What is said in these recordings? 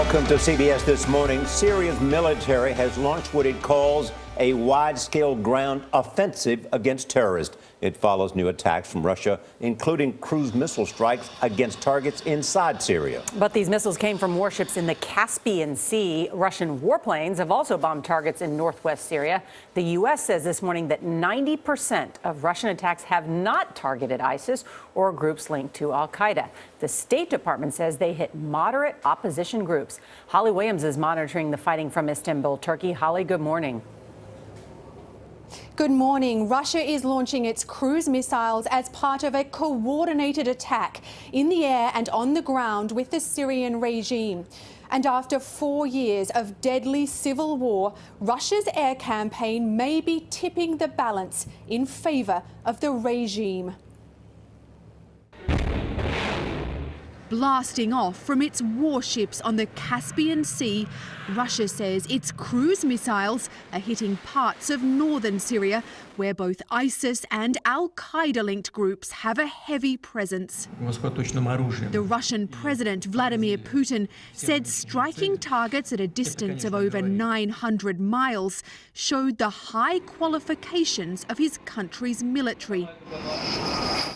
Welcome to CBS This Morning. Syria's military has launched what it calls a wide-scale ground offensive against terrorists. It follows new attacks from Russia, including cruise missile strikes against targets inside Syria. But these missiles came from warships in the Caspian Sea. Russian warplanes have also bombed targets in northwest Syria. The U.S. says this morning that 90% of Russian attacks have not targeted ISIS or groups linked to al-Qaeda. The State Department says they hit moderate opposition groups. Holly Williams is monitoring the fighting from Istanbul, Turkey. Holly, good morning. Good morning. Russia is launching its cruise missiles as part of a coordinated attack in the air and on the ground with the Syrian regime. And after 4 years of deadly civil war, Russia's air campaign may be tipping the balance in favour of the regime. Blasting off from its warships on the Caspian Sea, Russia says its cruise missiles are hitting parts of northern Syria, where both ISIS and al-Qaeda-linked groups have a heavy presence. The Russian President Vladimir Putin said striking targets at a distance of over 900 miles showed the high qualifications of his country's military.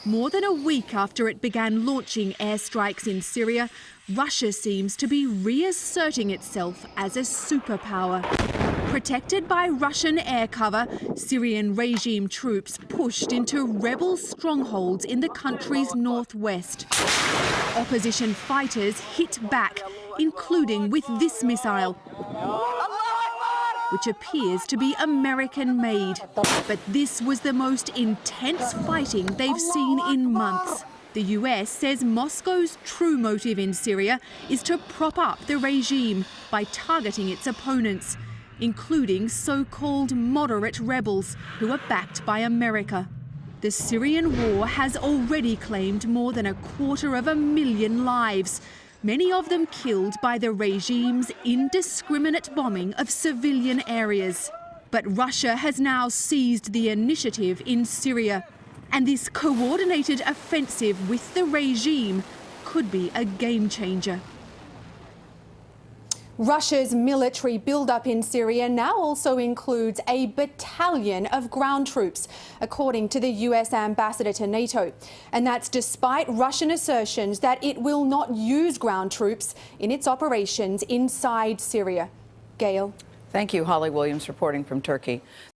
More than a week after it began launching airstrikes in Syria, Russia seems to be reasserting itself as a superpower. Protected by Russian air cover, Syrian regime troops pushed into rebel strongholds in the country's northwest. Opposition fighters hit back, including with this missile, which appears to be American-made. But this was the most intense fighting they've seen in months. The US says Moscow's true motive in Syria is to prop up the regime by targeting its opponents, including so-called moderate rebels who are backed by America. The Syrian war has already claimed more than 250,000 lives, many of them killed by the regime's indiscriminate bombing of civilian areas. But Russia has now seized the initiative in Syria, and this coordinated offensive with the regime could be a game changer. Russia's military buildup in Syria now also includes a battalion of ground troops, according to the US ambassador to NATO. And that's despite Russian assertions that it will not use ground troops in its operations inside Syria. Gail. Thank you, Holly Williams, reporting from Turkey.